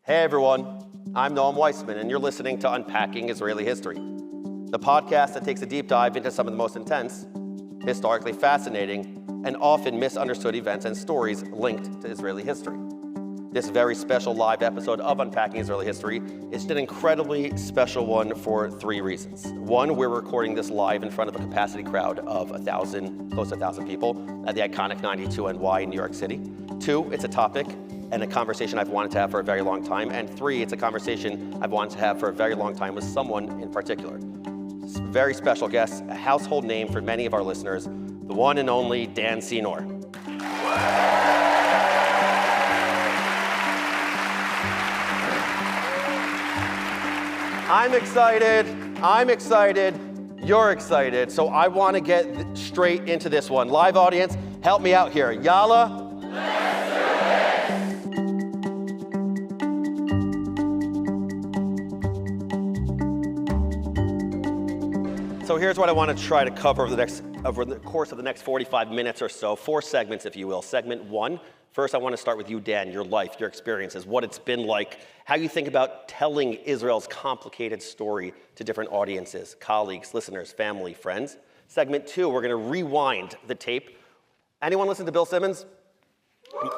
Hey everyone, I'm Noam Weissman, and you're listening to Unpacking Israeli History, the podcast that takes a deep dive into some of the most intense, historically fascinating, and often misunderstood events and stories linked to Israeli history. This very special live episode of Unpacking Israeli History is an incredibly special one for three reasons. One, we're recording this live in front of a capacity crowd of close to 1,000 people at the iconic 92NY in New York City. Two, it's a topic and a conversation I've wanted to have for a very long time. And three, it's a conversation I've wanted to have for a very long time with someone in particular. Very special guest, a household name for many of our listeners, the one and only Dan Senor. I'm excited, you're excited, so I want to get straight into this one. Live audience, help me out here. Yalla. So here's what I want to try to cover over the course of the next 45 minutes or so, 4 segments, if you will. Segment 1, first I want to start with you, Dan, your life, your experiences, what it's been like, how you think about telling Israel's complicated story to different audiences, colleagues, listeners, family, friends. Segment 2, we're going to rewind the tape. Anyone listen to Bill Simmons?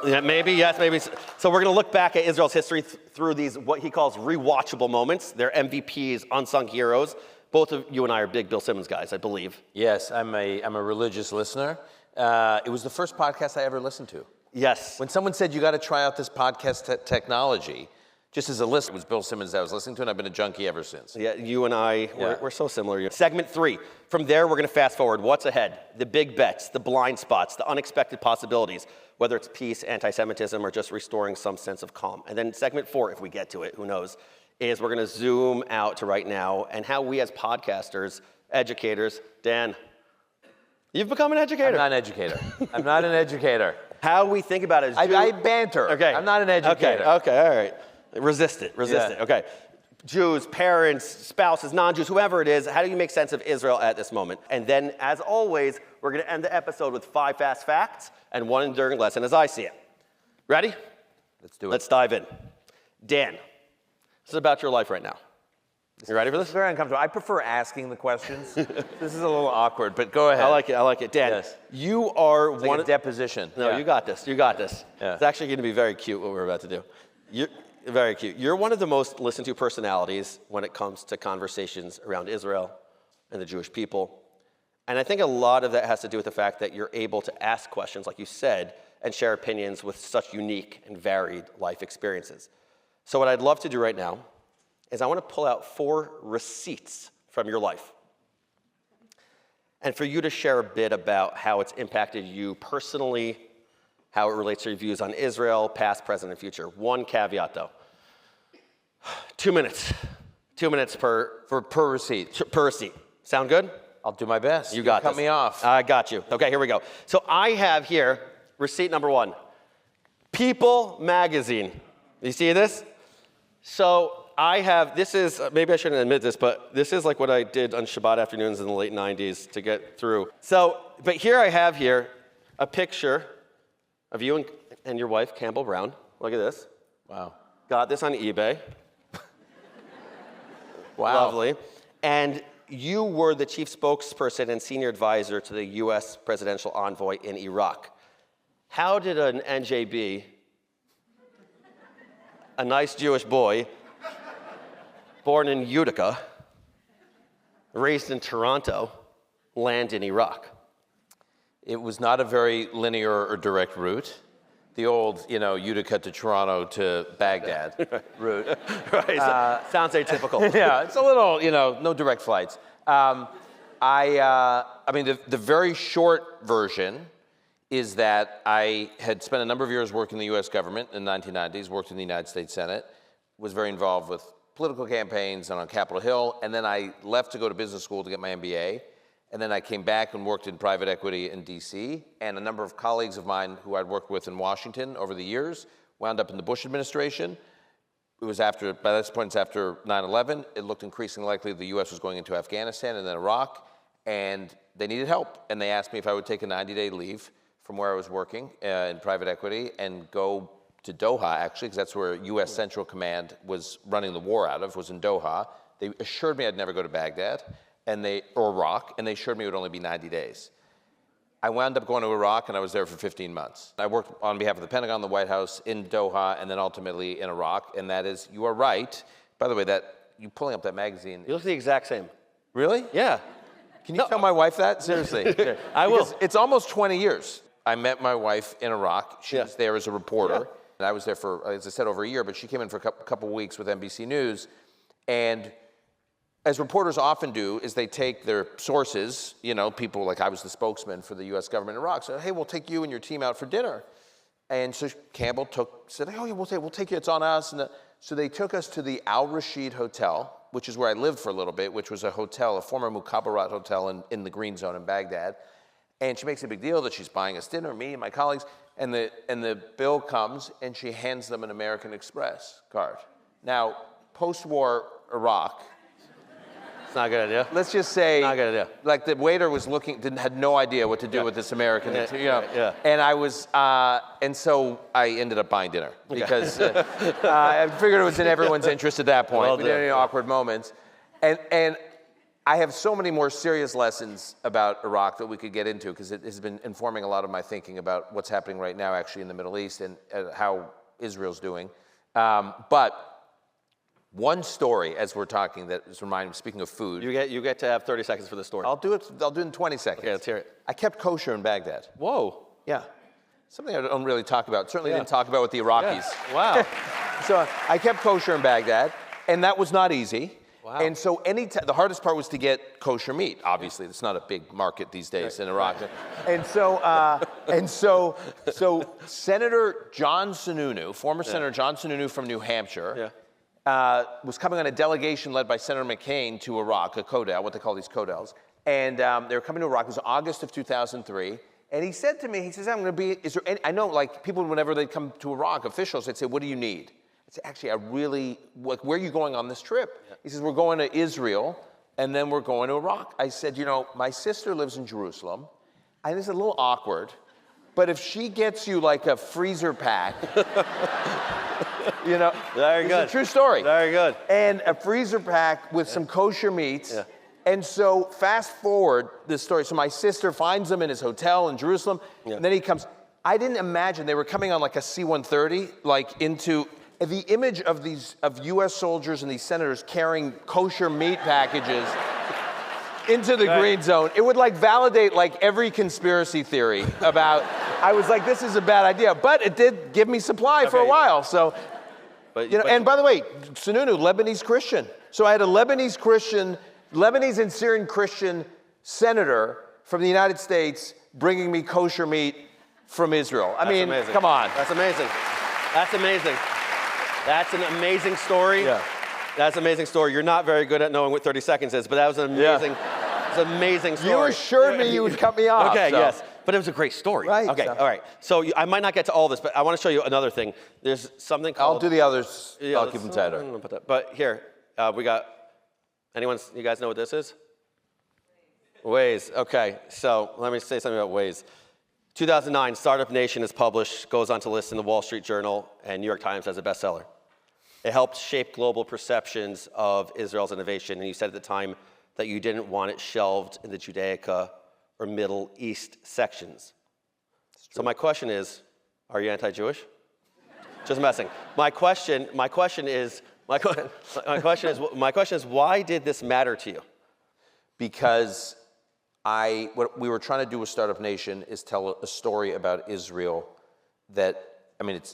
Yeah, maybe, yes, maybe. So we're going to look back at Israel's history through these, what he calls rewatchable moments. They're MVPs, unsung heroes. Both of you and I are big Bill Simmons guys, I believe. Yes, I'm a religious listener. It was the first podcast I ever listened to. Yes. When someone said, you got to try out this podcast technology, just as a listener, it was Bill Simmons that I was listening to, and I've been a junkie ever since. Yeah, you and I, we're so similar. Segment 3. From there, we're going to fast forward. What's ahead? The big bets, the blind spots, the unexpected possibilities, whether it's peace, anti-Semitism, or just restoring some sense of calm. And then segment 4, if we get to it, who knows, is we're going to zoom out to right now and how we as podcasters, educators, Dan, you've become an educator. I'm not an educator. How we think about it is I banter. Okay. I'm not an educator. Okay, all right. Resist it. Okay. Jews, parents, spouses, non-Jews, whoever it is, how do you make sense of Israel at this moment? And then, as always, we're going to end the episode with 5 fast facts and 1 enduring lesson as I see it. Ready? Let's do it. Let's dive in. Dan, this is about your life right now. You ready for this? It's very uncomfortable. I prefer asking the questions. This is a little awkward, but go ahead. I like it. Dan, yes. You are it's like a deposition. No, yeah. You got this. Yeah. It's actually going to be very cute what we're about to do. You're very cute. You're one of the most listened to personalities when it comes to conversations around Israel and the Jewish people. And I think a lot of that has to do with the fact that you're able to ask questions, like you said, and share opinions with such unique and varied life experiences. So what I'd love to do right now is I want to pull out 4 receipts from your life. And for you to share a bit about how it's impacted you personally, how it relates to your views on Israel, past, present, and future. 1 caveat, though. 2 minutes. 2 minutes per receipt. Per receipt. Sound good? I'll do my best. You got this. Cut me off. I got you. Okay, here we go. So I have here receipt number 1. People magazine. You see this? So I have, this is, maybe I shouldn't admit this, but this is like what I did on Shabbat afternoons in the late 90s to get through. So, but here I have here a picture of you and your wife, Campbell Brown. Look at this. Wow. Got this on eBay. Wow. Lovely. And you were the chief spokesperson and senior advisor to the U.S. presidential envoy in Iraq. How did an NJB, a nice Jewish boy, born in Utica, raised in Toronto, land in Iraq? It was not a very linear or direct route. The old, Utica to Toronto to Baghdad route. Right, sounds atypical. Yeah, it's a little, no direct flights. The very short version is that I had spent a number of years working in the U.S. government in the 1990s, worked in the United States Senate, was very involved with political campaigns and on Capitol Hill, and then I left to go to business school to get my MBA, and then I came back and worked in private equity in D.C., and a number of colleagues of mine who I'd worked with in Washington over the years wound up in the Bush administration. It was after, by this point, it's after 9/11. It looked increasingly likely the U.S. was going into Afghanistan and then Iraq, and they needed help. And they asked me if I would take a 90-day leave from where I was working in private equity and go to Doha, actually, because that's where U.S. Central Command was running the war out of, was in Doha. They assured me I'd never go to Baghdad or Iraq, and they assured me it would only be 90 days. I wound up going to Iraq, and I was there for 15 months. I worked on behalf of the Pentagon, the White House, in Doha, and then ultimately in Iraq, and that is, you are right. By the way, you pulling up that magazine. You look the exact same. Really? Yeah. Can you tell my wife that? Seriously. I will. Because it's almost 20 years. I met my wife in Iraq. She was there as a reporter. And I was there for, as I said, over a year, but she came in for a couple weeks with NBC News. And as reporters often do, is they take their sources, people like I was the spokesman for the U.S. government in Iraq, said, hey, we'll take you and your team out for dinner. And so Campbell said, oh, yeah, we'll take you, it's on us. And so they took us to the Al Rashid Hotel, which is where I lived for a little bit, which was a former Mukhabarat hotel in the Green Zone in Baghdad. And she makes a big deal that she's buying us dinner, me and my colleagues, and the bill comes, and she hands them an American Express card. Now, post-war Iraq, it's not a good idea. let's just say, Not a good idea. like the waiter was had no idea what to do with this American, And I was, and so I ended up buying dinner because I figured it was in everyone's interest at that point. Well We didn't have any awkward moments, and I have so many more serious lessons about Iraq that we could get into because it has been informing a lot of my thinking about what's happening right now, actually, in the Middle East and how Israel's doing. But one story, as we're talking, that is reminding me, speaking of food. You get to have 30 seconds for the story. I'll do it in 20 seconds. Okay, let's hear it. I kept kosher in Baghdad. Whoa. Yeah. Something I don't really talk about. Certainly didn't talk about with the Iraqis. Yeah. Wow. So I kept kosher in Baghdad, and that was not easy. Wow. And so the hardest part was to get kosher meat. Obviously, it's not a big market these days in Iraq. And so Senator John Sununu, former Senator John Sununu from New Hampshire, was coming on a delegation led by Senator McCain to Iraq, a CODEL, what they call these CODELs. And they were coming to Iraq. It was August of 2003. And he said to me, he says, I'm going to be, is there any, I know like people, whenever they come to Iraq, officials, they'd say, what do you need? I said, actually, where are you going on this trip? Yeah. He says, we're going to Israel, and then we're going to Iraq. I said, my sister lives in Jerusalem. I think it's a little awkward, but if she gets you like a freezer pack, Very good. It's a true story. Very good. And a freezer pack with some kosher meats. Yeah. And so fast forward this story. So my sister finds him in his hotel in Jerusalem, and then he comes. I didn't imagine they were coming on like a C-130, like into the image of U.S. soldiers and these senators carrying kosher meat packages into the Green Zone. It would like validate like every conspiracy theory about, I was like, this is a bad idea. But it did give me supply for a while. So, and by the way, Sununu, Lebanese Christian. So I had a Lebanese and Syrian Christian senator from the United States bringing me kosher meat from Israel. I mean, amazing. Come on. That's amazing. That's amazing. That's an amazing story. Yeah. That's an amazing story. You're not very good at knowing what 30 seconds is, but that was an amazing, it's an amazing story. You assured me you would cut me off. Okay, yes. But it was a great story. Right. Okay, all right. So I might not get to all this, but I want to show you another thing. There's something called... I'll do the others. I'll keep them tighter. But here, we got... You guys know what this is? Waze. Okay, so let me say something about Waze. 2009, Startup Nation is published, goes on to list in the Wall Street Journal and New York Times as a bestseller. It helped shape global perceptions of Israel's innovation, and you said at the time that you didn't want it shelved in the Judaica or Middle East sections. So my question is, are you anti-Jewish? Just messing. My question is, why did this matter to you? Because what we were trying to do with Startup Nation is tell a story about Israel that,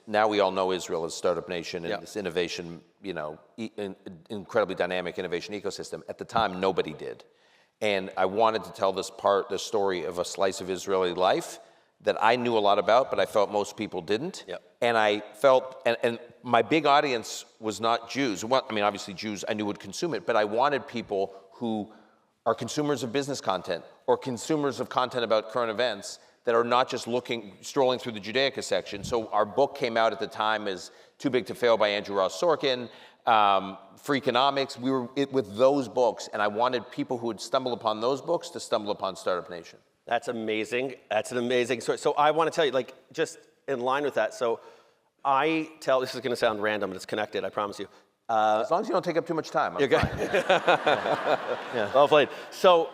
now we all know Israel as Startup Nation and this innovation, incredibly dynamic innovation ecosystem. At the time, nobody did. And I wanted to tell the story of a slice of Israeli life that I knew a lot about, but I felt most people didn't. Yep. And I felt, and my big audience was not Jews. Well, obviously Jews I knew would consume it, but I wanted people who are consumers of business content or consumers of content about current events that are not just strolling through the Judaica section. So our book came out at the time as Too Big to Fail by Andrew Ross Sorkin, Freakonomics. We were with those books, and I wanted people who would stumble upon those books to stumble upon Startup Nation. That's amazing. That's an amazing story. So I want to tell you, just in line with that, so this is going to sound random, but it's connected, I promise you. As long as you don't take up too much time. I'm fine. Yeah. Well played. So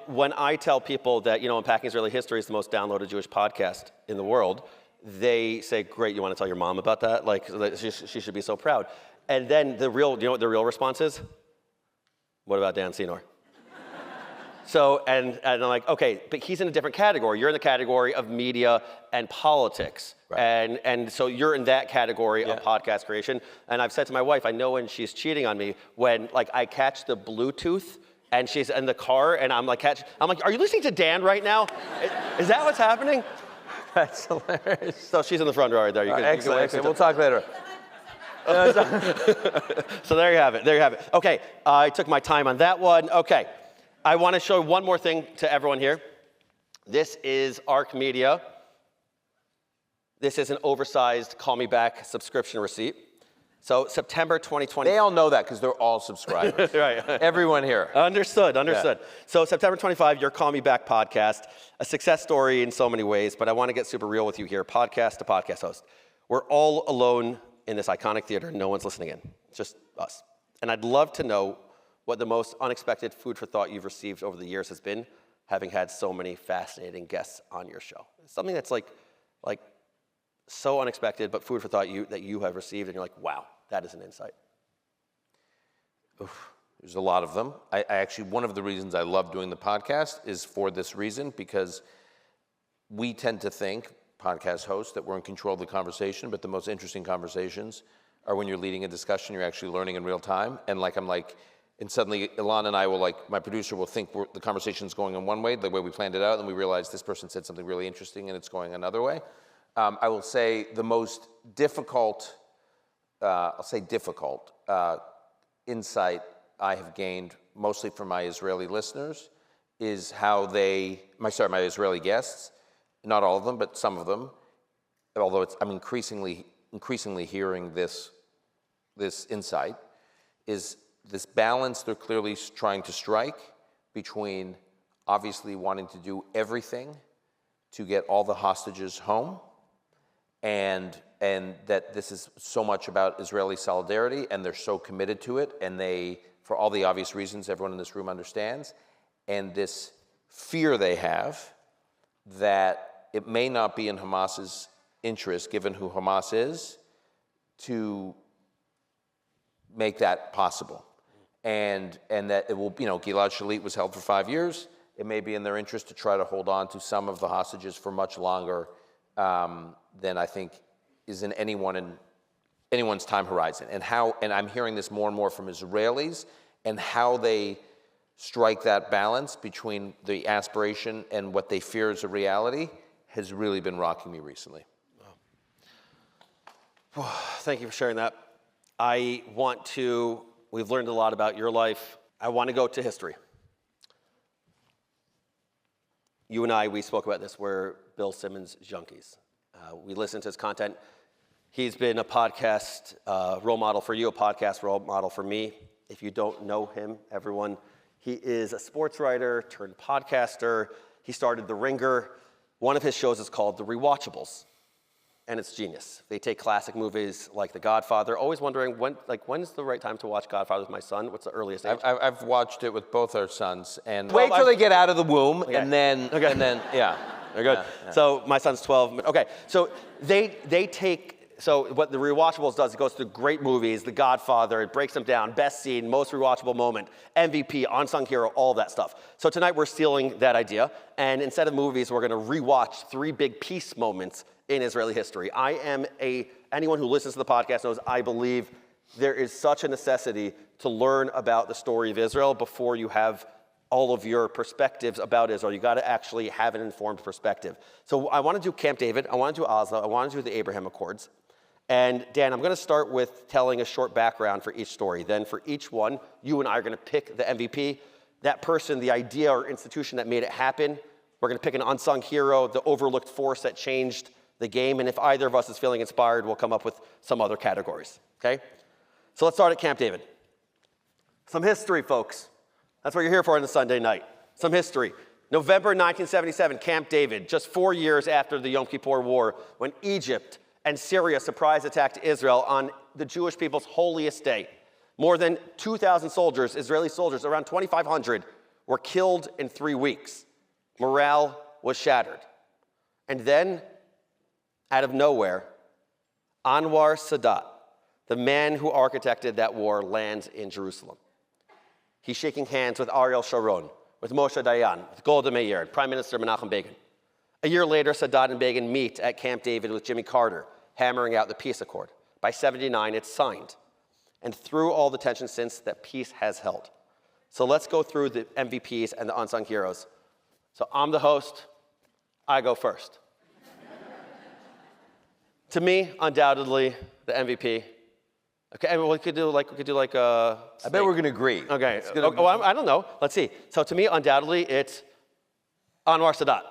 when I tell people that, Unpacking Israeli History is the most downloaded Jewish podcast in the world, they say, great, you want to tell your mom about that? Like, she should be so proud. And then you know what the real response is? What about Dan Senor? So, and I'm like, okay, but he's in a different category. You're in the category of media and politics. Right. And so you're in that category of podcast creation. And I've said to my wife, I know when she's cheating on me, when like I catch the Bluetooth and she's in the car and I'm like, are you listening to Dan right now? Is that what's happening? That's hilarious. So she's in the front row right there. Excellent. We'll talk later. So there you have it. Okay, I took my time on that one. Okay, I want to show one more thing to everyone here. This is ARC Media. This is an oversized Call Me Back subscription receipt. So September 2020. They all know that because they're all subscribers. Right. Everyone here. Understood. Yeah. So September 25, your Call Me Back podcast, a success story in so many ways, but I want to get super real with you here, podcast to podcast host. We're all alone in this iconic theater. No one's listening in. It's just us. And I'd love to know what the most unexpected food for thought you've received over the years has been, having had so many fascinating guests on your show. Something that's like so unexpected, but food for thought that you have received, and you're like, wow, that is an insight. Oof, there's a lot of them. I actually, one of the reasons I love doing the podcast is for this reason, because we tend to think, podcast hosts, that we're in control of the conversation, but the most interesting conversations are when you're leading a discussion, you're actually learning in real time. And and suddenly Ilan and I will my producer will think the conversation's going in one way, the way we planned it out, and we realize this person said something really interesting and it's going another way. I will say the most difficult, insight I have gained, mostly from my Israeli listeners, is how my Israeli guests, not all of them, but some of them, although I'm increasingly hearing this insight, is this balance they're clearly trying to strike between obviously wanting to do everything to get all the hostages home, and that this is so much about Israeli solidarity, and they're so committed to it, and they, for all the obvious reasons everyone in this room understands, and this fear they have that it may not be in Hamas's interest, given who Hamas is, to make that possible. And that it will, Gilad Shalit was held for 5 years. It may be in their interest to try to hold on to some of the hostages for much longer than I think is in anyone's time horizon. And I'm hearing this more and more from Israelis, and how they strike that balance between the aspiration and what they fear is a reality has really been rocking me recently. Wow. Thank you for sharing that. We've learned a lot about your life. I want to go to history. You and I, we spoke about this. We're Bill Simmons junkies. We listen to his content. He's been a podcast role model for you, a podcast role model for me. If you don't know him, everyone, he is a sports writer turned podcaster. He started The Ringer. One of his shows is called The Rewatchables, and it's genius. They take classic movies like The Godfather, always wondering when's the right time to watch Godfather with my son? What's the earliest age? I've watched it with both our sons, and wait till they get out of the womb, okay. and then yeah. They're good. Yeah. So my son's 12. Okay, so so what The Rewatchables does, it goes through great movies, The Godfather, it breaks them down, best scene, most rewatchable moment, MVP, unsung hero, all that stuff. So tonight we're stealing that idea, and instead of movies, we're gonna rewatch 3 big peace moments in Israeli history. Anyone who listens to the podcast knows I believe there is such a necessity to learn about the story of Israel before you have all of your perspectives about Israel. You got to actually have an informed perspective. So I want to do Camp David, I want to do Oslo, I want to do the Abraham Accords. And Dan, I'm going to start with telling a short background for each story. Then for each one, you and I are going to pick the MVP, that person, the idea or institution that made it happen. We're going to pick an unsung hero, the overlooked force that changed the game. And if either of us is feeling inspired, we'll come up with some other categories, okay? So let's start at Camp David. Some history, folks. That's what you're here for on a Sunday night. Some history. November 1977, Camp David, just 4 years after the Yom Kippur War, when Egypt and Syria surprise attacked Israel on the Jewish people's holiest day. More than 2,000 soldiers, Israeli soldiers, around 2,500, were killed in 3 weeks. Morale was shattered. And then, out of nowhere, Anwar Sadat, the man who architected that war, lands in Jerusalem. He's shaking hands with Ariel Sharon, with Moshe Dayan, with Golda Meir, and Prime Minister Menachem Begin. A year later, Sadat and Begin meet at Camp David with Jimmy Carter, hammering out the peace accord. By 1979, it's signed. And through all the tension since, that peace has held. So let's go through the MVPs and the unsung heroes. So I'm the host. I go first. To me, undoubtedly, the MVP. Okay, and we could do like a. I bet we're going to agree. Okay. I don't know. Let's see. So to me, undoubtedly, it's Anwar Sadat.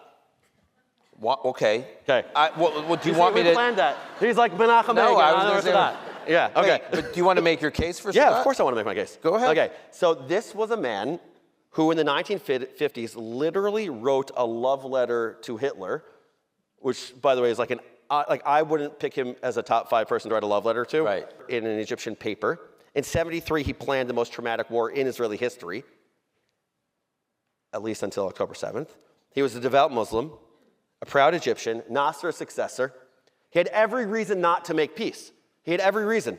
What? Okay. Okay. Do you want me to? Planned that. He's like Menachem Begin. No, I was Anwar Sadat. Yeah. Okay. Wait, but do you want to make your case for Sadat? Yeah, of course I want to make my case. Go ahead. Okay. So this was a man who, in the 1950s, literally wrote a love letter to Hitler, which, by the way, is like I wouldn't pick him as a top 5 person to write a love letter to. Right. In an Egyptian paper. In 1973, he planned the most traumatic war in Israeli history, at least until October 7th. He was a devout Muslim, a proud Egyptian, Nasser's successor. He had every reason not to make peace. He had every reason.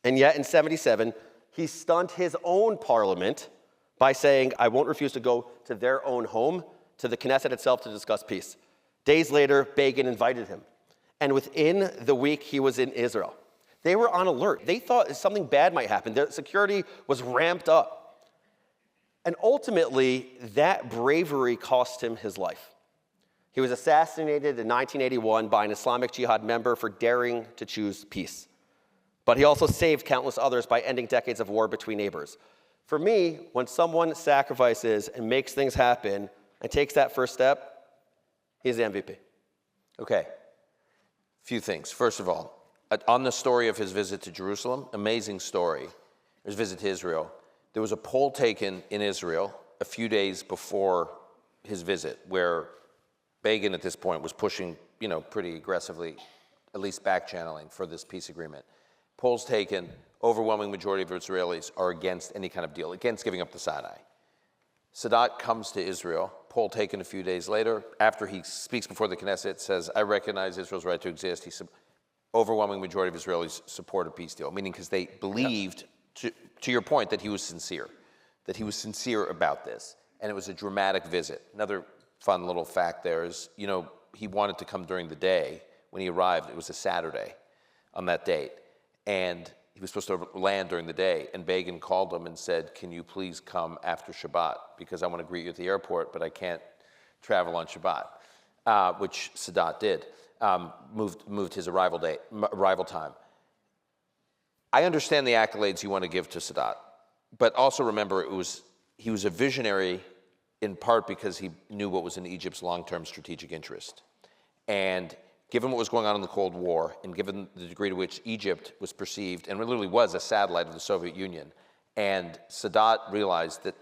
And yet, in 1977, he stunned his own parliament by saying, I won't refuse to go to their own home, to the Knesset itself, to discuss peace. Days later, Begin invited him. And within the week, he was in Israel. They were on alert. They thought something bad might happen. Their security was ramped up. And ultimately, that bravery cost him his life. He was assassinated in 1981 by an Islamic Jihad member for daring to choose peace. But he also saved countless others by ending decades of war between neighbors. For me, when someone sacrifices and makes things happen and takes that first step, he's the MVP. Okay. Few things. First of all, on the story of his visit to Jerusalem, amazing story, his visit to Israel, there was a poll taken in Israel a few days before his visit where Begin at this point was pushing, pretty aggressively, at least back-channeling for this peace agreement. Polls taken, overwhelming majority of Israelis are against any kind of deal, against giving up the Sinai. Sadat comes to Israel, poll taken a few days later, after he speaks before the Knesset, says, I recognize Israel's right to exist. Overwhelming majority of Israelis support a peace deal, meaning because they believed, to your point, that he was sincere about this. And it was a dramatic visit. Another fun little fact there is, he wanted to come during the day. When he arrived, it was a Saturday on that date. And he was supposed to land during the day. And Begin called him and said, can you please come after Shabbat? Because I want to greet you at the airport, but I can't travel on Shabbat, which Sadat did. Moved his arrival time. I understand the accolades you want to give to Sadat, but also remember he was a visionary in part because he knew what was in Egypt's long-term strategic interest. And given what was going on in the Cold War, and given the degree to which Egypt was perceived, and literally was a satellite of the Soviet Union, and Sadat realized that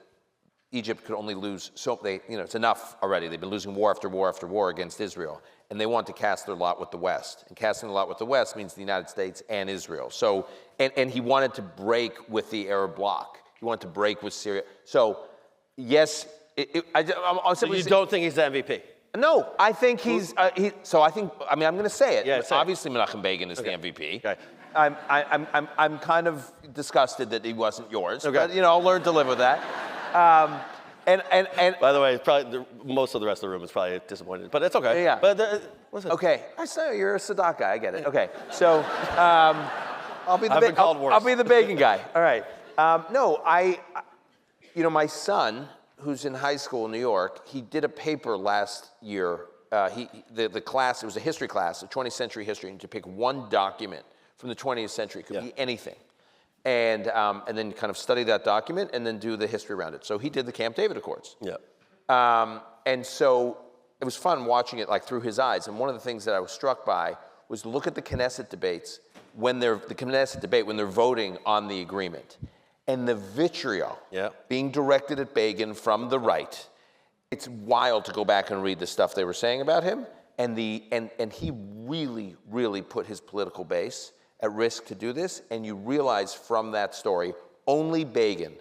Egypt could only lose it's enough already. They've been losing war after war after war against Israel, and they want to cast their lot with the West. And casting the lot with the West means the United States and Israel. So, and he wanted to break with the Arab bloc. He wanted to break with Syria. So, yes, I'm simply. So you don't think he's the MVP? No, I think he's. I'm going to say it. Yeah, obviously, Menachem Begin is the MVP. Okay. I'm kind of disgusted that he wasn't yours. Okay. But I'll learn to live with that. And by the way, probably most of the rest of the room is probably disappointed, but it's okay. Yeah. But listen. Okay. I say you're a Sadat guy. I get it. Okay. So I'll be the Begin guy. All right. My son, who's in high school in New York, he did a paper last year. The class, it was a history class, a 20th century history, and to pick one document from the 20th century. It could be anything. And then kind of study that document and then do the history around it. So he did the Camp David Accords. Yeah. And so it was fun watching it through his eyes. And one of the things that I was struck by was look at the Knesset debates when they're voting on the agreement. And the vitriol being directed at Begin from the right. It's wild to go back and read the stuff they were saying about him. And he really put his political base at risk to do this. And you realize from that story, only Begin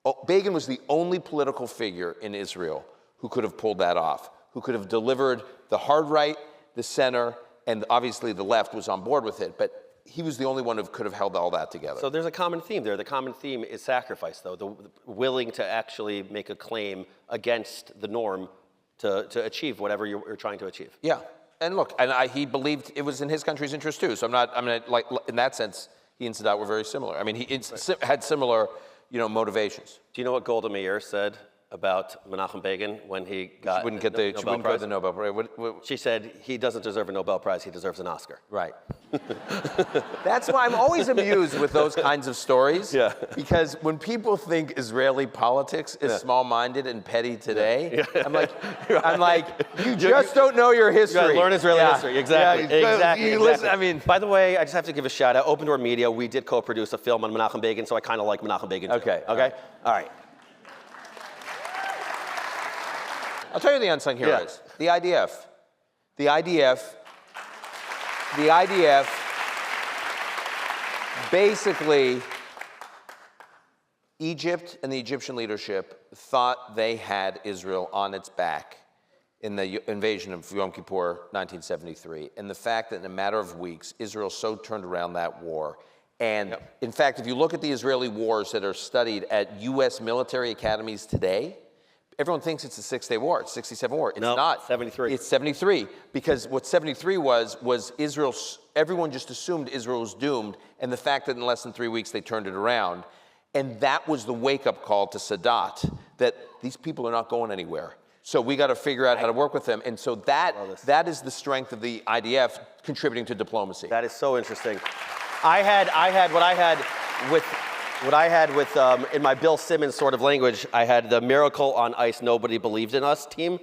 was the only political figure in Israel who could have pulled that off, who could have delivered the hard right, the center, and obviously the left was on board with it. But he was the only one who could have held all that together. So there's a common theme there. The common theme is sacrifice, though, the willing to actually make a claim against the norm to achieve whatever you're trying to achieve. Yeah, and look, he believed it was in his country's interest too. So like in that sense, he and Sadat were very similar. I mean, he had similar, motivations. Do you know what Golda Meir said about Menachem Begin when he got She wouldn't get the Nobel Prize. She said he doesn't deserve a Nobel Prize, he deserves an Oscar. Right. That's why I'm always amused with those kinds of stories. Yeah. Because when people think Israeli politics is small-minded and petty today, I'm like, you just don't know your history. You gotta learn Israeli history. Exactly. Yeah, exactly. Listen, by the way, I just have to give a shout out. OpenDor Media, we did co-produce a film on Menachem Begin, so I kind of like Menachem Begin too. Okay. All right. I'll tell you the unsung heroes. The IDF. Basically, Egypt and the Egyptian leadership thought they had Israel on its back in the invasion of Yom Kippur, 1973. And the fact that in a matter of weeks, Israel so turned around that war. And in fact, if you look at the Israeli wars that are studied at U.S. military academies today, everyone thinks it's the Six-Day War, it's 67 war. It's not. 73. It's 73, because what 73 was Israel, everyone just assumed Israel was doomed, and the fact that in less than 3 weeks they turned it around. And that was the wake-up call to Sadat, that these people are not going anywhere. So we got to figure out how to work with them. And so that is the strength of the IDF contributing to diplomacy. That is so interesting. What I had with, in my Bill Simmons sort of language, I had the Miracle on Ice, Nobody Believed in Us team.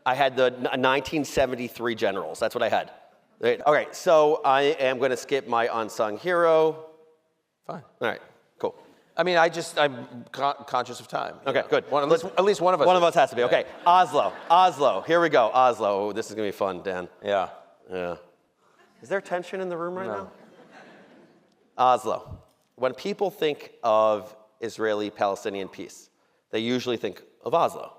I had the 1973 generals. That's what I had. Okay, so I am going to skip my unsung hero. Fine. All right, cool. I mean, I'm conscious of time. Okay, good. At least one of us. One of us has to be. Okay, Oslo. Here we go. Oslo. Oh, this is going to be fun, Dan. Yeah. Is there tension in the room right now? Oslo. When people think of Israeli-Palestinian peace, they usually think of Oslo.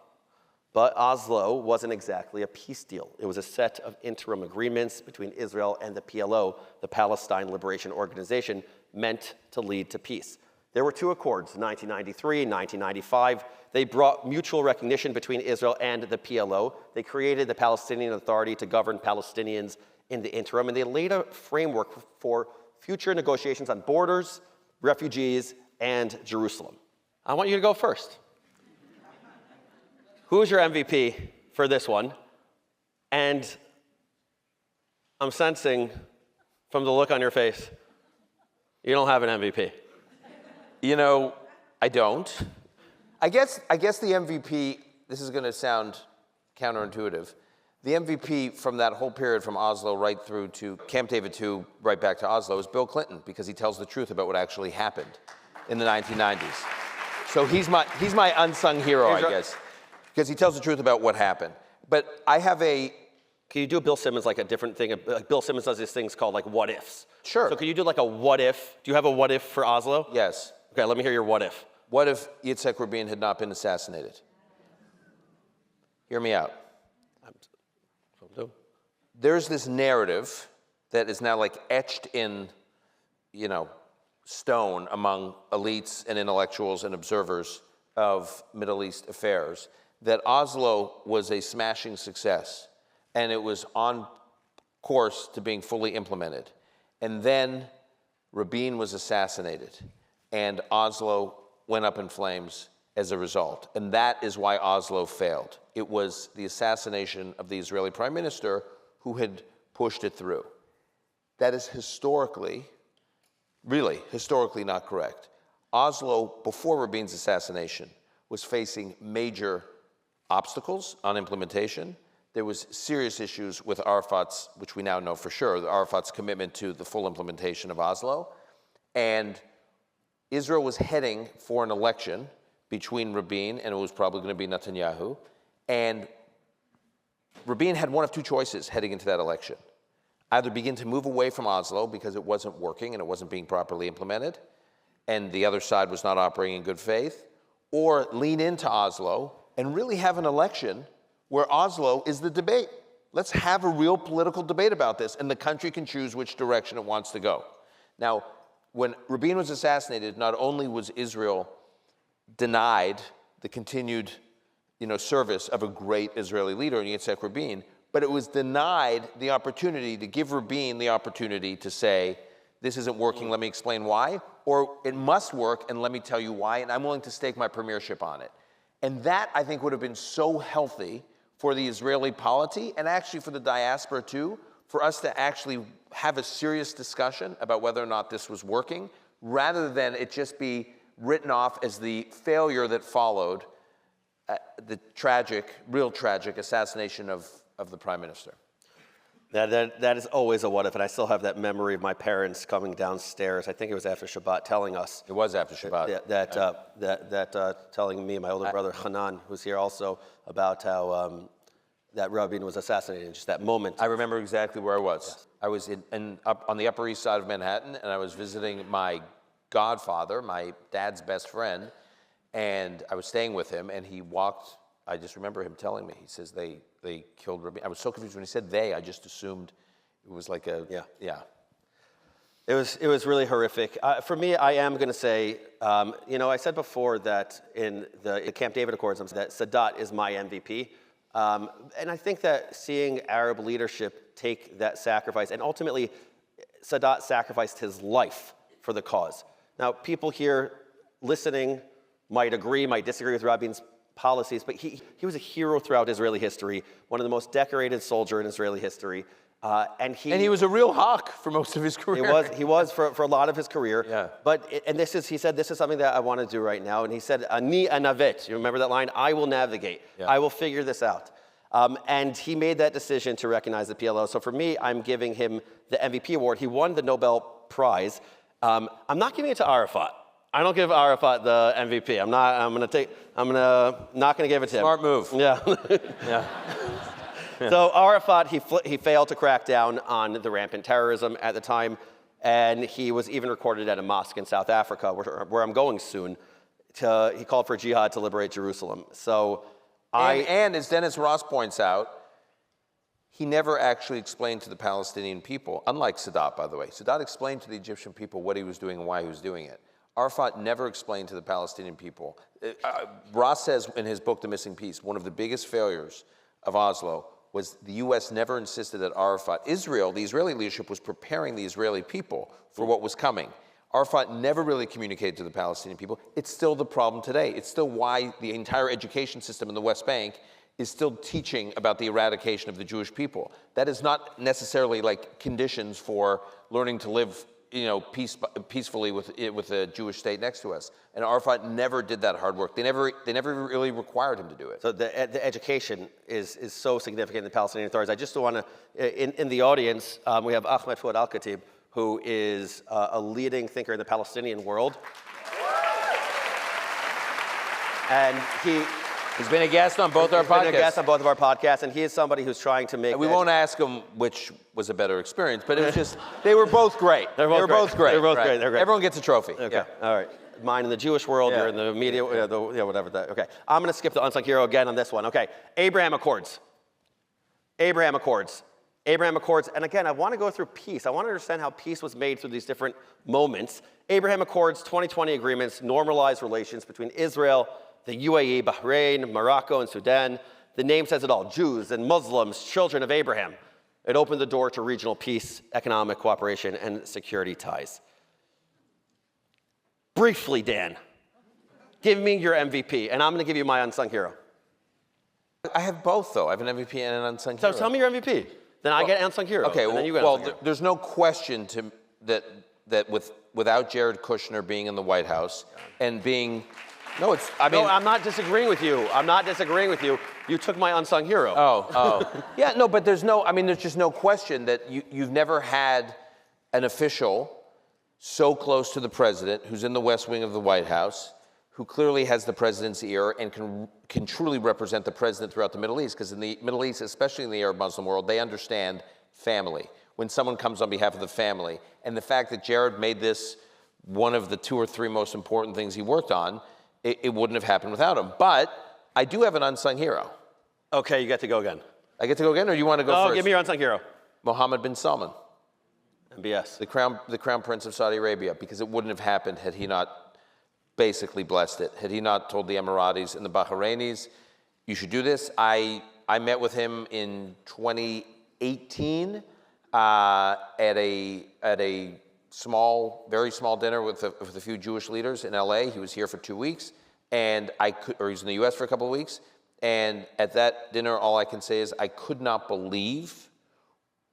But Oslo wasn't exactly a peace deal. It was a set of interim agreements between Israel and the PLO, the Palestine Liberation Organization, meant to lead to peace. There were two accords, 1993 and 1995. They brought mutual recognition between Israel and the PLO. They created the Palestinian Authority to govern Palestinians in the interim, and they laid a framework for future negotiations on borders, refugees, and Jerusalem. I want you to go first. Who is your MVP for this one? And I'm sensing from the look on your face, you don't have an MVP. I don't. I guess the MVP, this is going to sound counterintuitive, the MVP from that whole period from Oslo right through to Camp David II, right back to Oslo, is Bill Clinton, because he tells the truth about what actually happened in the 1990s. So he's my unsung hero, I guess, because he tells the truth about what happened. But I have a... Can you do Bill Simmons like a different thing? Like Bill Simmons does these things called like what ifs. Sure. So can you do like a what if? Do you have a what if for Oslo? Yes. Okay, let me hear your what if. What if Yitzhak Rabin had not been assassinated? Hear me out. There's this narrative that is now like etched in, stone among elites and intellectuals and observers of Middle East affairs, that Oslo was a smashing success and it was on course to being fully implemented. And then Rabin was assassinated and Oslo went up in flames as a result. And that is why Oslo failed. It was the assassination of the Israeli prime minister who had pushed it through. That is really historically not correct. Oslo, before Rabin's assassination, was facing major obstacles on implementation. There was serious issues with Arafat's, which we now know for sure, Arafat's commitment to the full implementation of Oslo. And Israel was heading for an election between Rabin and it was probably going to be Netanyahu. And Rabin had one of two choices heading into that election. Either begin to move away from Oslo because it wasn't working and it wasn't being properly implemented, and the other side was not operating in good faith, or lean into Oslo and really have an election where Oslo is the debate. Let's have a real political debate about this, and the country can choose which direction it wants to go. Now, when Rabin was assassinated, not only was Israel denied the continued service of a great Israeli leader, Yitzhak Rabin, but it was denied the opportunity to give Rabin the opportunity to say, this isn't working, let me explain why, or it must work, and let me tell you why, and I'm willing to stake my premiership on it. And that, I think, would have been so healthy for the Israeli polity, and actually for the diaspora too, for us to actually have a serious discussion about whether or not this was working, rather than it just be written off as the failure that followed the real tragic assassination of the prime minister. That is always a what if, and I still have that memory of my parents coming downstairs. I think it was after Shabbat, telling us. It was after Shabbat. Telling me and my older brother Hanan, who's here also, about how that Rabin was assassinated. Just that moment. I remember exactly where I was. Yes. I was up on the Upper East Side of Manhattan, and I was visiting my godfather, my dad's best friend, and I was staying with him, and he walked. I just remember him telling me. He says they killed Rabin. I was so confused when he said they. I just assumed it was like a yeah. It was really horrific. For me, I am going to say, I said before that in the Camp David Accords that Sadat is my MVP, and I think that seeing Arab leadership take that sacrifice, and ultimately, Sadat sacrificed his life for the cause. Now, people here listening might agree, might disagree with Rabin's policies, but he was a hero throughout Israeli history, one of the most decorated soldiers in Israeli history. And he was a real hawk for most of his career. He was for a lot of his career. Yeah. But he said, this is something that I want to do right now. And he said, Ani anavet. You remember that line? I will navigate. Yeah. I will figure this out. And he made that decision to recognize the PLO. So for me, I'm giving him the MVP award. He won the Nobel Prize. I'm not giving it to Arafat. I don't give Arafat the MVP. I'm not going to give it to him. Smart move. Yeah. Yeah. So Arafat, he failed to crack down on the rampant terrorism at the time, and he was even recorded at a mosque in South Africa, where I'm going soon. He called for jihad to liberate Jerusalem. So and as Dennis Ross points out, he never actually explained to the Palestinian people, unlike Sadat, by the way. Sadat explained to the Egyptian people what he was doing and why he was doing it. Arafat never explained to the Palestinian people. Ross says in his book, The Missing Piece, one of the biggest failures of Oslo was the U.S. never insisted that the Israeli leadership was preparing the Israeli people for what was coming. Arafat never really communicated to the Palestinian people. It's still the problem today. It's still why the entire education system in the West Bank is still teaching about the eradication of the Jewish people. That is not necessarily like conditions for learning to live peacefully with a Jewish state next to us. And Arafat never did that hard work. They never really required him to do it. So the education is so significant in the Palestinian authorities. I just want to, in the audience, we have Ahmed Fouad Al-Khatib, who is a leading thinker in the Palestinian world. And he's been a guest on both our podcasts. He's been a guest on both of our podcasts, and he is somebody who's trying to make... We won't ask him which was a better experience, but it was just, they were both great. They were both great. They're great. Everyone gets a trophy. Okay, yeah. All right. Mine in the Jewish world, you're in the media, whatever. Okay, I'm going to skip the unsung hero again on this one. Okay, Abraham Accords, and again, I want to go through peace. I want to understand how peace was made through these different moments. Abraham Accords, 2020 agreements, normalized relations between Israel, the UAE, Bahrain, Morocco, and Sudan. The name says it all, Jews and Muslims, children of Abraham. It opened the door to regional peace, economic cooperation, and security ties. Briefly, Dan, give me your MVP, and I'm going to give you my unsung hero. I have both, though. I have an MVP and an unsung hero. So tell me your MVP. Then I get an unsung hero. Okay, and then you get unsung hero. There's no question that without Jared Kushner being in the White House and being... No, I'm not disagreeing with you. You took my unsung hero. Oh. Yeah, no, but there's just no question that you've never had an official so close to the president, who's in the West Wing of the White House, who clearly has the president's ear and can truly represent the president throughout the Middle East, because in the Middle East, especially in the Arab Muslim world, they understand family. When someone comes on behalf of the family, and the fact that Jared made this one of the 2 or 3 most important things he worked on, it wouldn't have happened without him. But I do have an unsung hero. Okay, you get to go again. I get to go again, or you want to go first? Oh, give me your unsung hero. Mohammed bin Salman. MBS. The crown prince of Saudi Arabia, because it wouldn't have happened had he not basically blessed it. Had he not told the Emiratis and the Bahrainis, you should do this. I met with him in 2018 at a small, very small dinner with a few Jewish leaders in LA. He was here for 2 weeks, and he was in the US for a couple of weeks. And at that dinner, all I can say is I could not believe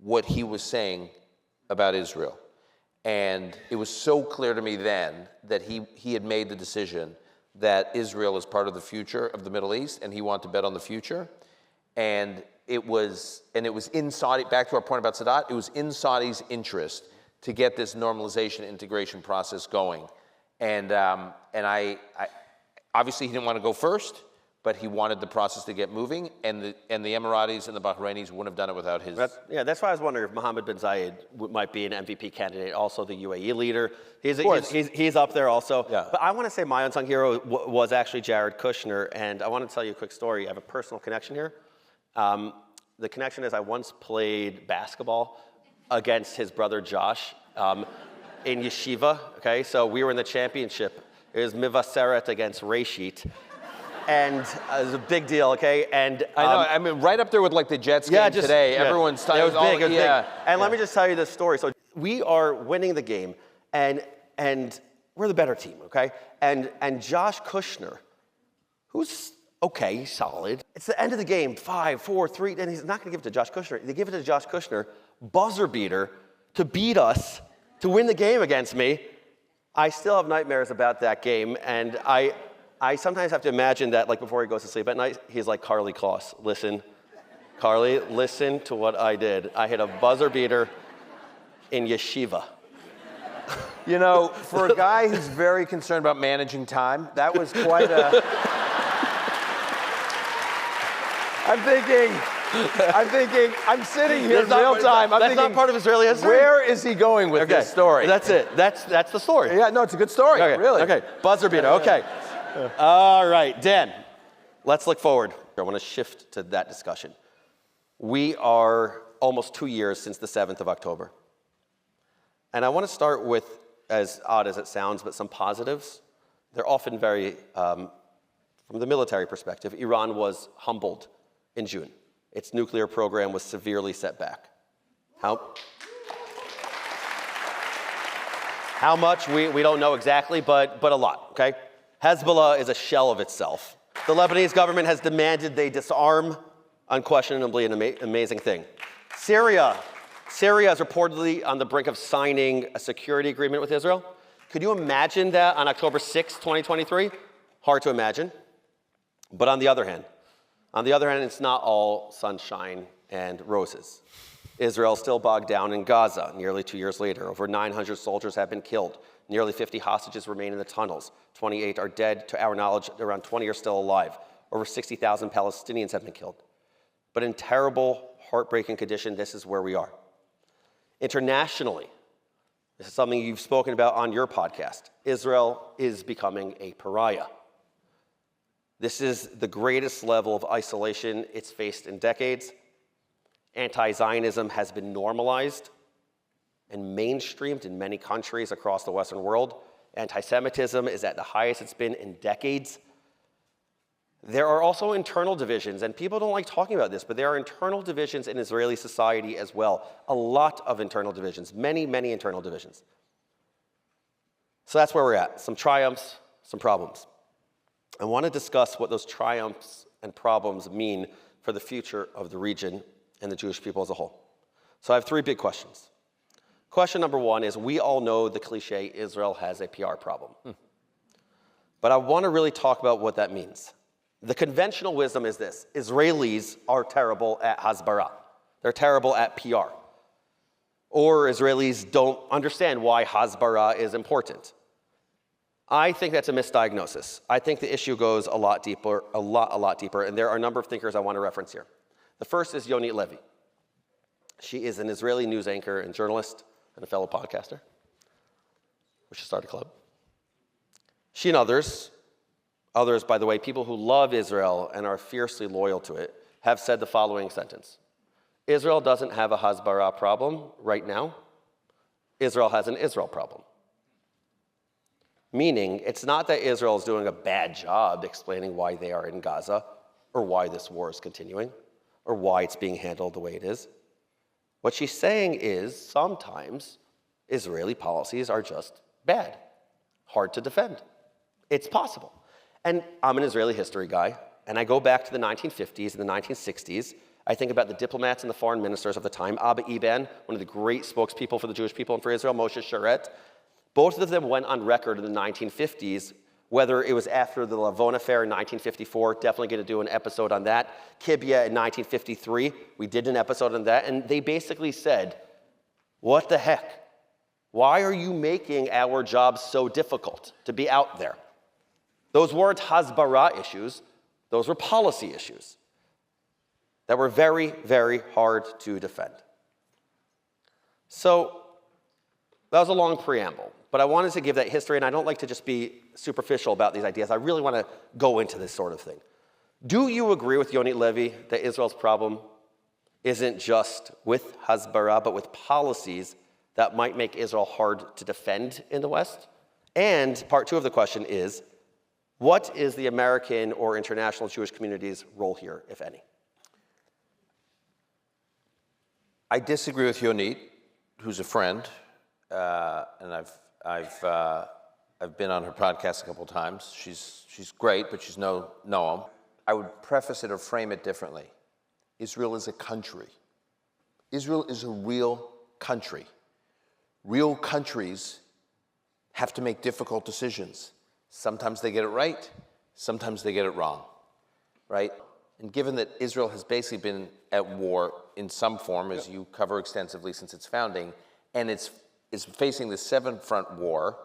what he was saying about Israel. And it was so clear to me then that he had made the decision that Israel is part of the future of the Middle East, and he wanted to bet on the future. And it was in Saudi, back to our point about Sadat, it was in Saudi's interest to get this normalization integration process going. And I obviously he didn't want to go first, but he wanted the process to get moving, and the Emiratis and the Bahrainis wouldn't have done it without his. That's why I was wondering if Mohammed bin Zayed might be an MVP candidate, also the UAE leader. He's up there also. Yeah. But I want to say my unsung hero was actually Jared Kushner, and I want to tell you a quick story. I have a personal connection here. The connection is I once played basketball against his brother Josh in yeshiva. Okay, so we were in the championship. It was Mivaseret against Reshit. And it was a big deal, okay? And I know, I mean, right up there with like the Jets game today. Yeah. Everyone's talking. It was big. And let me just tell you this story. So we are winning the game, and we're the better team, okay? And Josh Kushner, who's okay, solid. It's the end of the game, 5, 4, 3, and he's not going to give it to Josh Kushner. They give it to Josh Kushner, buzzer beater, to beat us, to win the game against me. I still have nightmares about that game, and I sometimes have to imagine that, like, before he goes to sleep at night, he's like Carly Kloss. Listen, Carly, listen to what I did. I hit a buzzer beater in yeshiva. You know, for a guy who's very concerned about managing time, that was quite a... I'm sitting here in real time. That's not part of Israeli history? Where is he going with this story? That's it. That's the story. Yeah, no, it's a good story, really. Okay, buzzer beater, okay. All right, Dan, let's look forward. I want to shift to that discussion. We are almost 2 years since the 7th of October. And I want to start with, as odd as it sounds, but some positives. They're often very, from the military perspective, Iran was humbled in June. Its nuclear program was severely set back. How much, we don't know exactly, but a lot, okay? Hezbollah is a shell of itself. The Lebanese government has demanded they disarm, unquestionably an amazing thing. Syria is reportedly on the brink of signing a security agreement with Israel. Could you imagine that on October 6, 2023? Hard to imagine. But on the other hand, it's not all sunshine and roses. Israel is still bogged down in Gaza nearly 2 years later. Over 900 soldiers have been killed. Nearly 50 hostages remain in the tunnels. 28 are dead. To our knowledge, around 20 are still alive. Over 60,000 Palestinians have been killed. But in terrible, heartbreaking condition, this is where we are. Internationally, this is something you've spoken about on your podcast. Israel is becoming a pariah. This is the greatest level of isolation it's faced in decades. Anti-Zionism has been normalized and mainstreamed in many countries across the Western world. Anti-Semitism is at the highest it's been in decades. There are also internal divisions, and people don't like talking about this, but there are internal divisions in Israeli society as well. A lot of internal divisions, many, many internal divisions. So that's where we're at. Some triumphs, some problems. I want to discuss what those triumphs and problems mean for the future of the region and the Jewish people as a whole. So I have 3 big questions. Question number 1 is, we all know the cliche, Israel has a PR problem. But I want to really talk about what that means. The conventional wisdom is this: Israelis are terrible at hasbara. They're terrible at PR. Or Israelis don't understand why hasbara is important. I think that's a misdiagnosis. I think the issue goes a lot deeper, a lot deeper, and there are a number of thinkers I want to reference here. The first is Yonit Levy. She is an Israeli news anchor and journalist and a fellow podcaster. We should start a club. She and others, by the way, people who love Israel and are fiercely loyal to it, have said the following sentence. Israel doesn't have a Hasbara problem right now. Israel has an Israel problem. Meaning, it's not that Israel is doing a bad job explaining why they are in Gaza, or why this war is continuing, or why it's being handled the way it is. What she's saying is, sometimes Israeli policies are just bad, hard to defend. It's possible. And I'm an Israeli history guy, and I go back to the 1950s and the 1960s. I think about the diplomats and the foreign ministers of the time, Abba Eban, one of the great spokespeople for the Jewish people and for Israel, Moshe Sharet. Both of them went on record in the 1950s, whether it was after the Lavon affair in 1954, definitely going to do an episode on that. Kibbutz in 1953, we did an episode on that, and they basically said, what the heck? Why are you making our jobs so difficult to be out there? Those weren't Hasbara issues, those were policy issues that were very, very hard to defend. So that was a long preamble, but I wanted to give that history, and I don't like to just be superficial about these ideas. I really want to go into this sort of thing. Do you agree with Yonit Levy that Israel's problem isn't just with Hasbara, but with policies that might make Israel hard to defend in the West? And part two of the question is, what is the American or international Jewish community's role here, if any? I disagree with Yonit, who's a friend, and I've been on her podcast a couple of times. She's great, but she's no Noam. I would preface it or frame it differently. Israel is a country. Israel is a real country. Real countries have to make difficult decisions. Sometimes they get it right, sometimes they get it wrong, right? And given that Israel has basically been at war in some form, as you cover extensively since its founding, and is facing the seven-front war,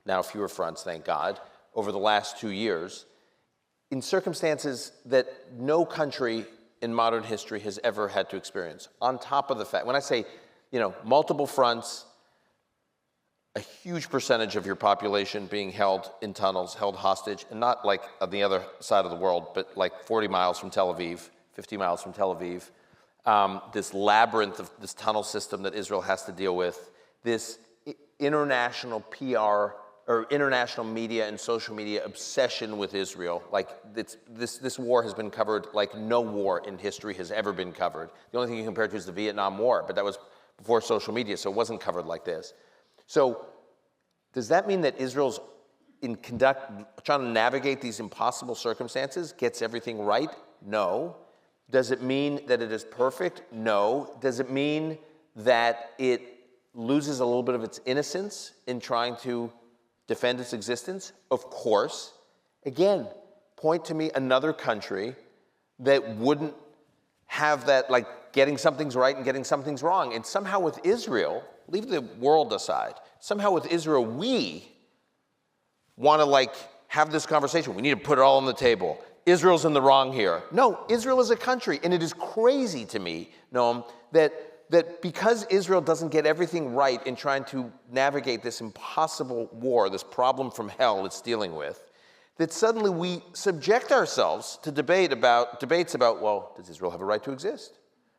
now fewer fronts, thank God, over the last 2 years, in circumstances that no country in modern history has ever had to experience. On top of the fact, when I say, multiple fronts, a huge percentage of your population being held in tunnels, held hostage, and not like on the other side of the world, but like 40 miles from Tel Aviv, 50 miles from Tel Aviv, this labyrinth of this tunnel system that Israel has to deal with, this international PR or international media and social media obsession with Israel. Like this war has been covered like no war in history has ever been covered. The only thing you compare it to is the Vietnam War, but that was before social media, so it wasn't covered like this. So does that mean that Israel's trying to navigate these impossible circumstances, gets everything right? No. Does it mean that it is perfect? No. Does it mean that it loses a little bit of its innocence in trying to defend its existence? Of course. Again, point to me another country that wouldn't have that, like getting something's right and getting something's wrong. And somehow with Israel, leave the world aside, somehow with Israel, we want to have this conversation. We need to put it all on the table. Israel's in the wrong here. No, Israel is a country, and it is crazy to me, Noam, that because Israel doesn't get everything right in trying to navigate this impossible war, this problem from hell it's dealing with, that suddenly we subject ourselves to debates about, well, does Israel have a right to exist?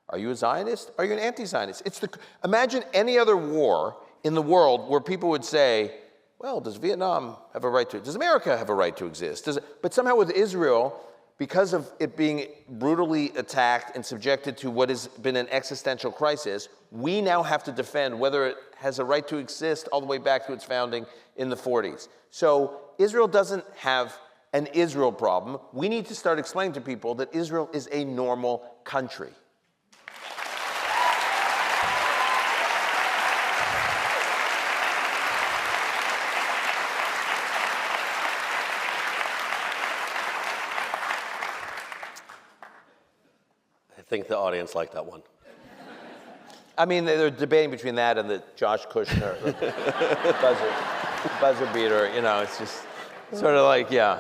Are you a Zionist? Are you an anti-Zionist? Imagine any other war in the world where people would say, well, does Vietnam have a right to, does America have a right to exist? But somehow with Israel, because of it being brutally attacked and subjected to what has been an existential crisis, we now have to defend whether it has a right to exist all the way back to its founding in the 40s. So Israel doesn't have an Israel problem. We need to start explaining to people that Israel is a normal country. I think the audience liked that one. I mean, they're debating between that and the Josh Kushner buzzer. buzzer beater, it's just sort of like, yeah.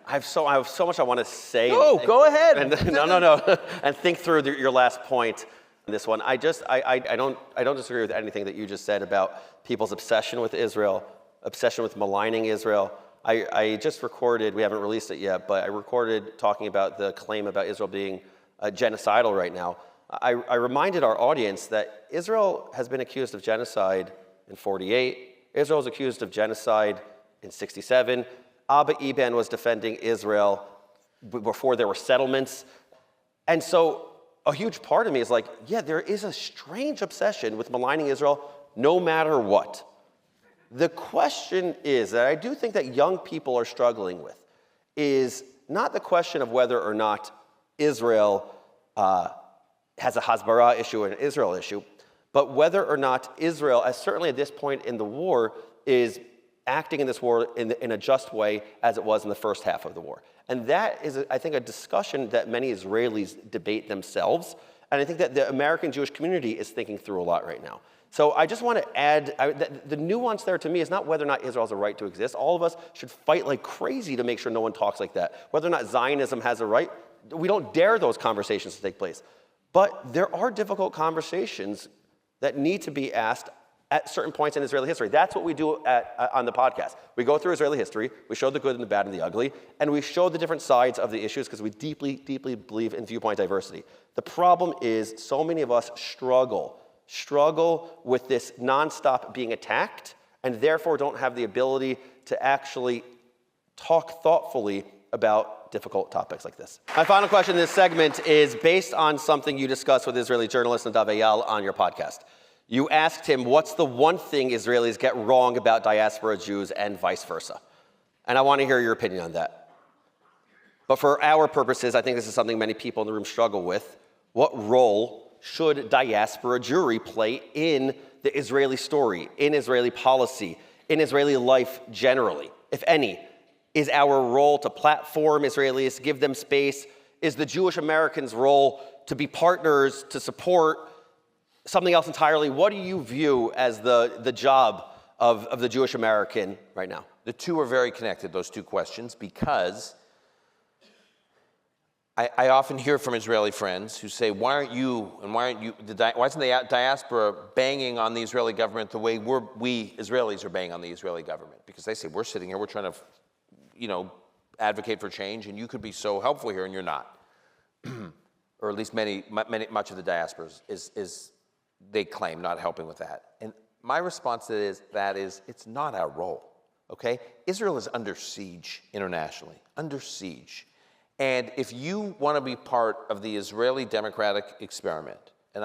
I have so much I want to say. Go ahead. And, no. And think through your last point on this one. I don't disagree with anything that you just said about people's obsession with Israel, obsession with maligning Israel. I just recorded, we haven't released it yet, but I recorded talking about the claim about Israel being genocidal right now. I reminded our audience that Israel has been accused of genocide in 48. Israel was accused of genocide in 67. Abba Eban was defending Israel before there were settlements. And so a huge part of me is like, yeah, there is a strange obsession with maligning Israel no matter what. The question is, that I do think that young people are struggling with, is not the question of whether or not Israel has a Hasbara issue or an Israel issue, but whether or not Israel, as certainly at this point in the war, is acting in this war in a just way as it was in the first half of the war. And that is, I think, a discussion that many Israelis debate themselves. And I think that the American Jewish community is thinking through a lot right now. So I just want to add, the nuance there to me is not whether or not Israel has a right to exist. All of us should fight like crazy to make sure no one talks like that. Whether or not Zionism has a right, we don't dare those conversations to take place. But there are difficult conversations that need to be asked at certain points in Israeli history. That's what we do on the podcast. We go through Israeli history, we show the good and the bad and the ugly, and we show the different sides of the issues because we deeply, deeply believe in viewpoint diversity. The problem is so many of us struggle with this nonstop being attacked, and therefore don't have the ability to actually talk thoughtfully about difficult topics like this. My final question in this segment is based on something you discussed with Israeli journalist Nadav Eyal on your podcast. You asked him, what's the one thing Israelis get wrong about diaspora Jews and vice versa? And I want to hear your opinion on that. But for our purposes, I think this is something many people in the room struggle with. What role should diaspora Jewry play in the Israeli story, in Israeli policy, in Israeli life generally, if any? Is our role to platform Israelis, give them space? Is the Jewish Americans' role to be partners, to support something else entirely? What do you view as the job of the Jewish American right now? The two are very connected, those two questions, because I often hear from Israeli friends who say, why isn't the diaspora banging on the Israeli government the way we Israelis are banging on the Israeli government? Because they say, we're sitting here, we're trying to advocate for change, and you could be so helpful here, and you're not. Or at least much of the diaspora is they claim not helping with that. And my response to that is it's not our role, okay? Israel is under siege internationally, under siege. And if you want to be part of the Israeli democratic experiment, and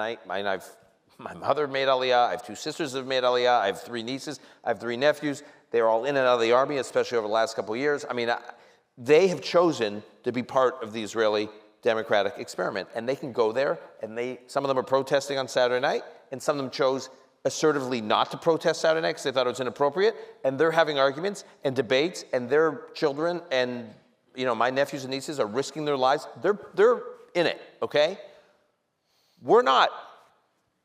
my mother made Aliyah, I have two sisters that have made Aliyah, I have three nieces, I have three nephews, they're all in and out of the army, especially over the last couple of years. They have chosen to be part of the Israeli democratic experiment, and they can go there, and some of them are protesting on Saturday night, and some of them chose assertively not to protest Saturday night because they thought it was inappropriate, and they're having arguments and debates, and their children and my nephews and nieces are risking their lives. They're in it, okay? We're not.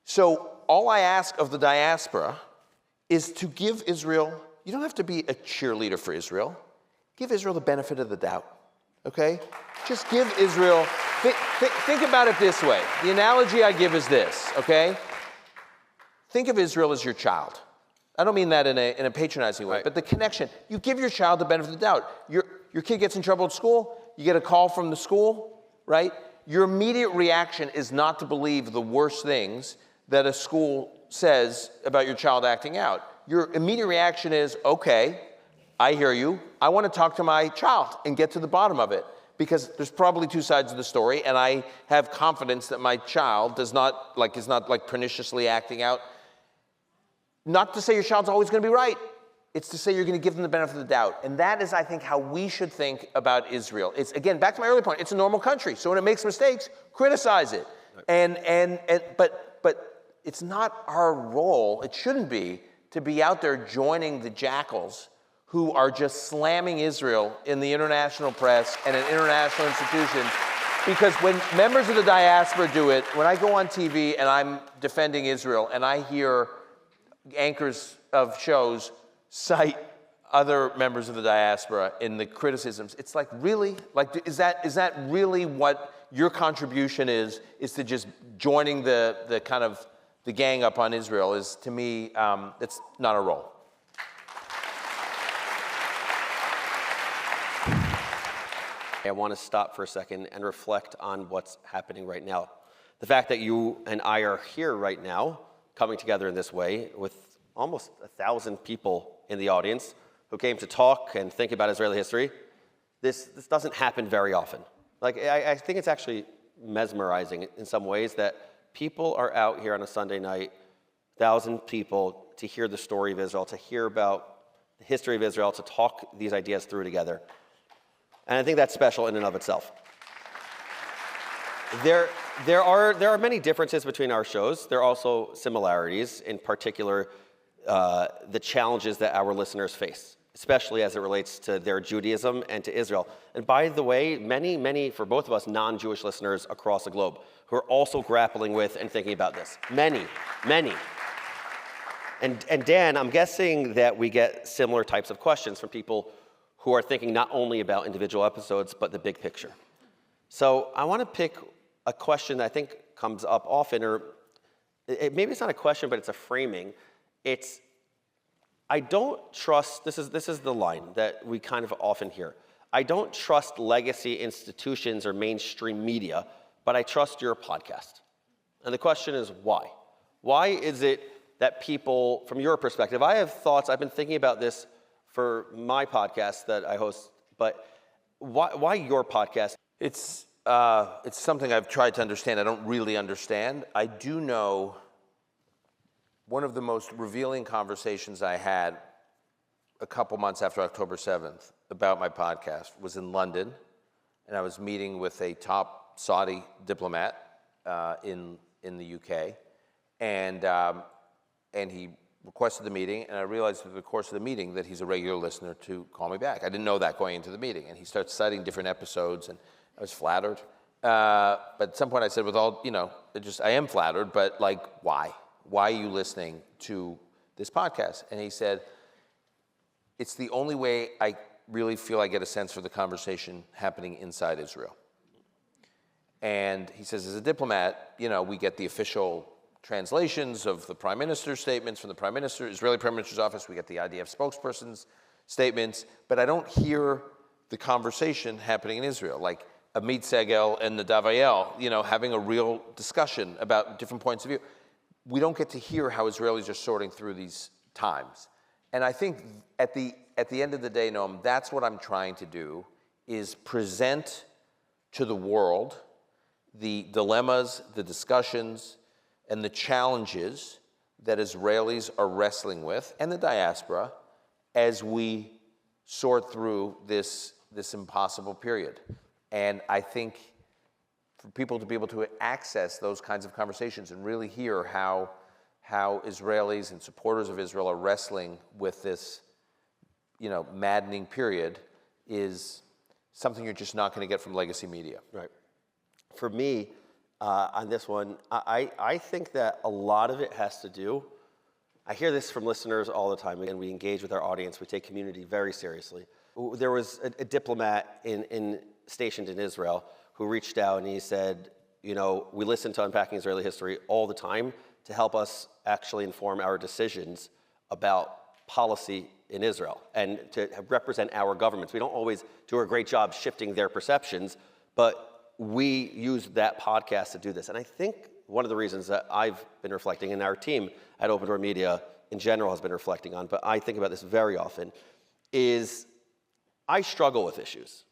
So all I ask of the diaspora is to give Israel, you don't have to be a cheerleader for Israel, give Israel the benefit of the doubt, okay? Just give Israel, think about it this way. The analogy I give is this, okay? Think of Israel as your child. I don't mean that in a patronizing way, but the connection. You give your child the benefit of the doubt. Your kid gets in trouble at school, you get a call from the school, right? Your immediate reaction is not to believe the worst things that a school says about your child acting out. Your immediate reaction is, okay, I hear you. I want to talk to my child and get to the bottom of it, because there's probably two sides of the story, and I have confidence that my child is not perniciously acting out. Not to say your child's always going to be right. It's to say you're going to give them the benefit of the doubt. And that is, I think, how we should think about Israel. It's, again, back to my earlier point, it's a normal country. So when it makes mistakes, criticize it. But it's not our role, it shouldn't be, to be out there joining the jackals who are just slamming Israel in the international press and in international institutions. Because when members of the diaspora do it, when I go on TV and I'm defending Israel and I hear anchors of shows cite other members of the diaspora in the criticisms. It's like, really? Like, is that really what your contribution is to just joining the kind of the gang up on Israel? Is, to me, it's not a role. I want to stop for a second and reflect on what's happening right now. The fact that you and I are here right now, coming together in this way with almost 1,000 people in the audience who came to talk and think about Israeli history, this doesn't happen very often. Like, I think it's actually mesmerizing in some ways that people are out here on a Sunday night, 1,000 people, to hear the story of Israel, to hear about the history of Israel, to talk these ideas through together. And I think that's special in and of itself. There are many differences between our shows. There are also similarities, in particular, the challenges that our listeners face, especially as it relates to their Judaism and to Israel. And by the way, many, for both of us, non-Jewish listeners across the globe who are also grappling with and thinking about this. Many. And Dan, I'm guessing that we get similar types of questions from people who are thinking not only about individual episodes, but the big picture. So I want to pick a question that I think comes up often, or maybe it's not a question, but it's a framing. It's, I don't trust, this is the line that we kind of often hear. I don't trust legacy institutions or mainstream media, but I trust your podcast. And the question is why? Why is it that people, from your perspective, I have thoughts, I've been thinking about this for my podcast that I host, but why your podcast? It's something I've tried to understand. I don't really understand. I do know one of the most revealing conversations I had a couple months after October 7th about my podcast was in London, and I was meeting with a top Saudi diplomat in the UK, and he requested the meeting, and I realized through the course of the meeting that he's a regular listener to call me back. I didn't know that going into the meeting, and he starts citing different episodes, and I was flattered. But at some point I said, with all, I am flattered, but like, why? Why are you listening to this podcast? And he said, it's the only way I really feel I get a sense for the conversation happening inside Israel. And he says, as a diplomat, we get the official translations of the prime minister's statements from the prime minister, Israeli prime minister's office. We get the IDF spokesperson's statements, but I don't hear the conversation happening in Israel, like Amit Segel and Nadav Ayel, having a real discussion about different points of view. We don't get to hear how Israelis are sorting through these times. And I think at the end of the day, Noam, that's what I'm trying to do, is present to the world the dilemmas, the discussions, and the challenges that Israelis are wrestling with, and the diaspora, as we sort through this impossible period. And I think for people to be able to access those kinds of conversations and really hear how Israelis and supporters of Israel are wrestling with this, maddening period is something you're just not going to get from legacy media. Right. For me, on this one, I think that a lot of it has to do, I hear this from listeners all the time, and we engage with our audience, we take community very seriously. There was a diplomat stationed in Israel who reached out and he said, we listen to Unpacking Israeli History all the time to help us actually inform our decisions about policy in Israel and to represent our governments. We don't always do a great job shifting their perceptions, but we use that podcast to do this. And I think one of the reasons that I've been reflecting, and our team at OpenDor Media in general has been reflecting on, but I think about this very often, is I struggle with issues.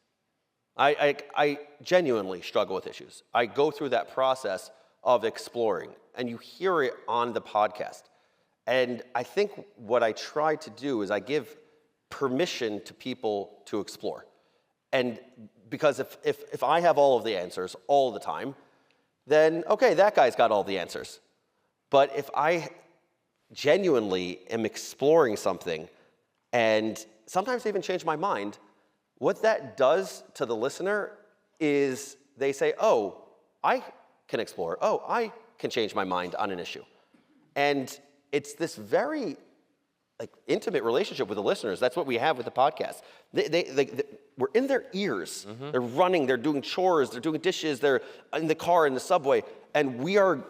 I genuinely struggle with issues. I go through that process of exploring, and you hear it on the podcast. And I think what I try to do is I give permission to people to explore. And because if I have all of the answers all the time, then, okay, that guy's got all the answers. But if I genuinely am exploring something and sometimes even change my mind, what that does to the listener is they say, oh, I can explore. Oh, I can change my mind on an issue. And it's this very intimate relationship with the listeners. That's what we have with the podcast. We're in their ears. Mm-hmm. They're running, they're doing chores, they're doing dishes, they're in the car, in the subway, and we are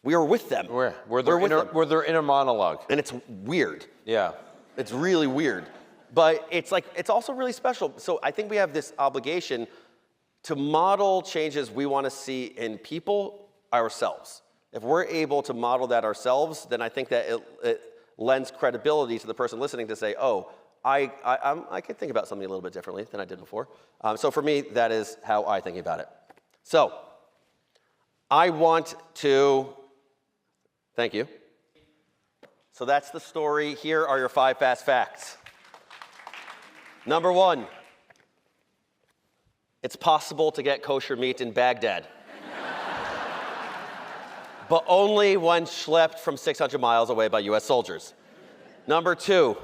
with them. We're their inner monologue. And it's weird. Yeah. It's really weird. But it's also really special. So I think we have this obligation to model changes we want to see in people ourselves. If we're able to model that ourselves, then I think that it lends credibility to the person listening to say, oh, I could think about something a little bit differently than I did before. So for me, that is how I think about it. So I want to thank you. So that's the story. Here are your 5 fast facts. Number 1, it's possible to get kosher meat in Baghdad. But only when schlepped from 600 miles away by US soldiers. Number 2,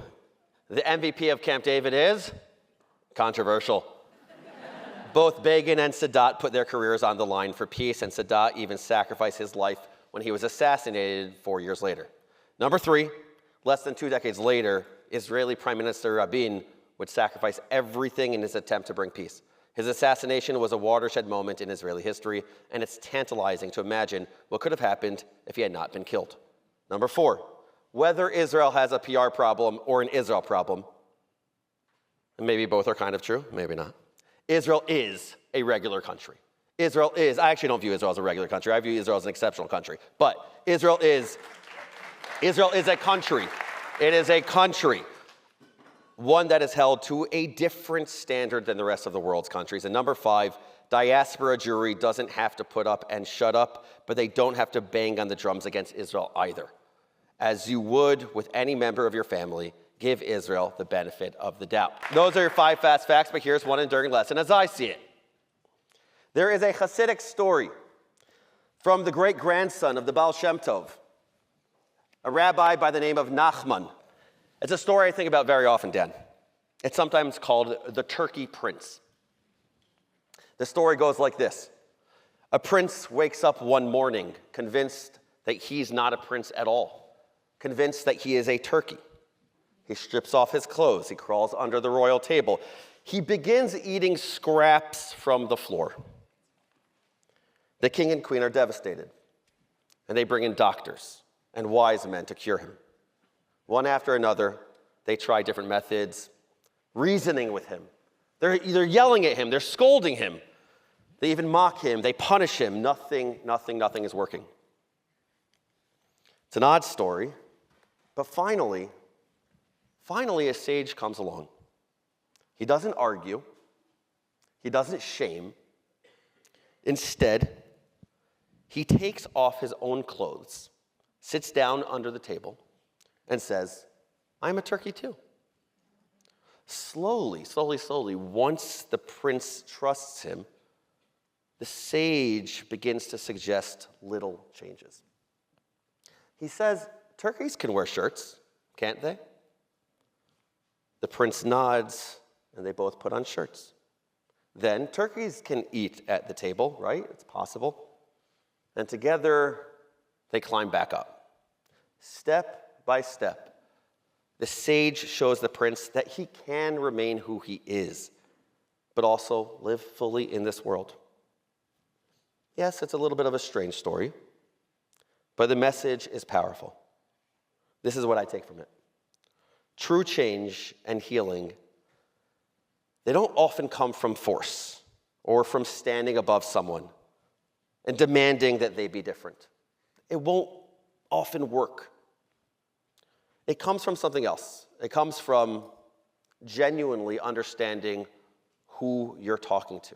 the MVP of Camp David is controversial. Both Begin and Sadat put their careers on the line for peace, and Sadat even sacrificed his life when he was assassinated 4 years later. Number 3, less than 2 decades later, Israeli Prime Minister Rabin would sacrifice everything in his attempt to bring peace. His assassination was a watershed moment in Israeli history, and it's tantalizing to imagine what could have happened if he had not been killed. Number 4, whether Israel has a PR problem or an Israel problem, and maybe both are kind of true, maybe not, Israel is a regular country. Israel is, I actually don't view Israel as a regular country, I view Israel as an exceptional country, but Israel is a country. It is a country. One that is held to a different standard than the rest of the world's countries. And number 5, Diaspora Jewry doesn't have to put up and shut up, but they don't have to bang on the drums against Israel either. As you would with any member of your family, give Israel the benefit of the doubt. Those are your 5 fast facts, but here's one enduring lesson as I see it. There is a Hasidic story from the great-grandson of the Baal Shem Tov, a rabbi by the name of Nachman. It's a story I think about very often, Dan. It's sometimes called the Turkey Prince. The story goes like this. A prince wakes up one morning convinced that he's not a prince at all, convinced that he is a turkey. He strips off his clothes. He crawls under the royal table. He begins eating scraps from the floor. The king and queen are devastated, and they bring in doctors and wise men to cure him. One after another, they try different methods, reasoning with him. They're either yelling at him, they're scolding him. They even mock him, they punish him. Nothing is working. It's an odd story, but finally a sage comes along. He doesn't argue. He doesn't shame. Instead, he takes off his own clothes, sits down under the table, and says, I'm a turkey too. Slowly, once the prince trusts him, the sage begins to suggest little changes. He says, turkeys can wear shirts, can't they? The prince nods, and they both put on shirts. Then turkeys can eat at the table, right? It's possible. And together, they climb back up. Step by step, the sage shows the prince that he can remain who he is, but also live fully in this world. Yes, it's a little bit of a strange story, but the message is powerful. This is what I take from it. True change and healing, they don't often come from force or from standing above someone and demanding that they be different. It won't often work. It comes from something else. It comes from genuinely understanding who you're talking to,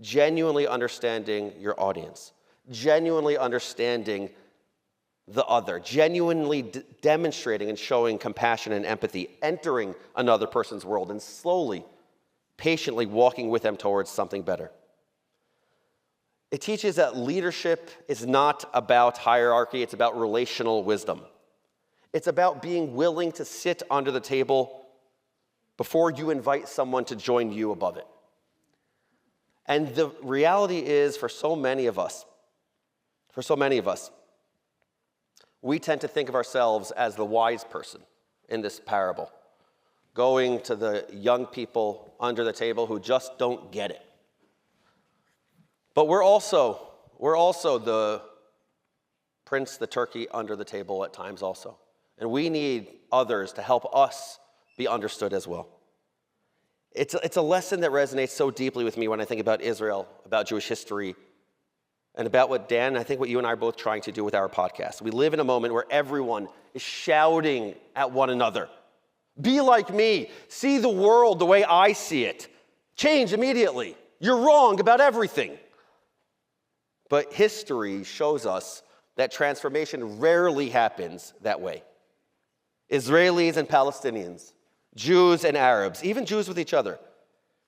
genuinely understanding your audience, genuinely understanding the other, genuinely demonstrating and showing compassion and empathy, entering another person's world and slowly, patiently walking with them towards something better. It teaches that leadership is not about hierarchy, it's about relational wisdom. It's about being willing to sit under the table before you invite someone to join you above it. And the reality is, for so many of us, We tend to think of ourselves as the wise person in this parable, going to the young people under the table who just don't get it. But we're also the prince, the turkey under the table at times also. And we need others to help us be understood as well. It's a lesson that resonates so deeply with me when I think about Israel, about Jewish history, and about what Dan, I think what you and I are both trying to do with our podcast. We live in a moment where everyone is shouting at one another. Be like me. See the world the way I see it. Change immediately. You're wrong about everything. But history shows us that transformation rarely happens that way. Israelis and Palestinians, Jews and Arabs, even Jews with each other,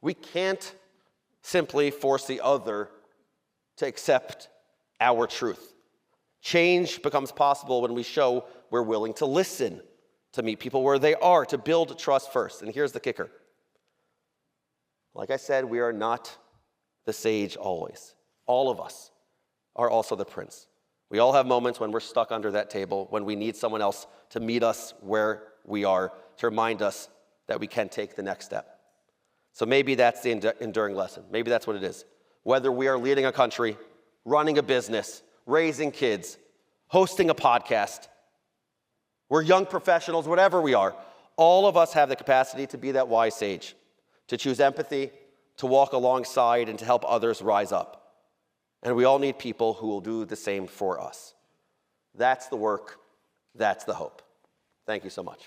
we can't simply force the other to accept our truth. Change becomes possible when we show we're willing to listen, to meet people where they are, to build trust first. And here's the kicker. Like I said, we are not the sage always. All of us are also the prince. We all have moments when we're stuck under that table, when we need someone else to meet us where we are, to remind us that we can take the next step. So maybe that's the enduring lesson. Maybe that's what it is. Whether we are leading a country, running a business, raising kids, hosting a podcast, we're young professionals, whatever we are, all of us have the capacity to be that wise sage, to choose empathy, to walk alongside, and to help others rise up. And we all need people who will do the same for us. That's the work. That's the hope. Thank you so much.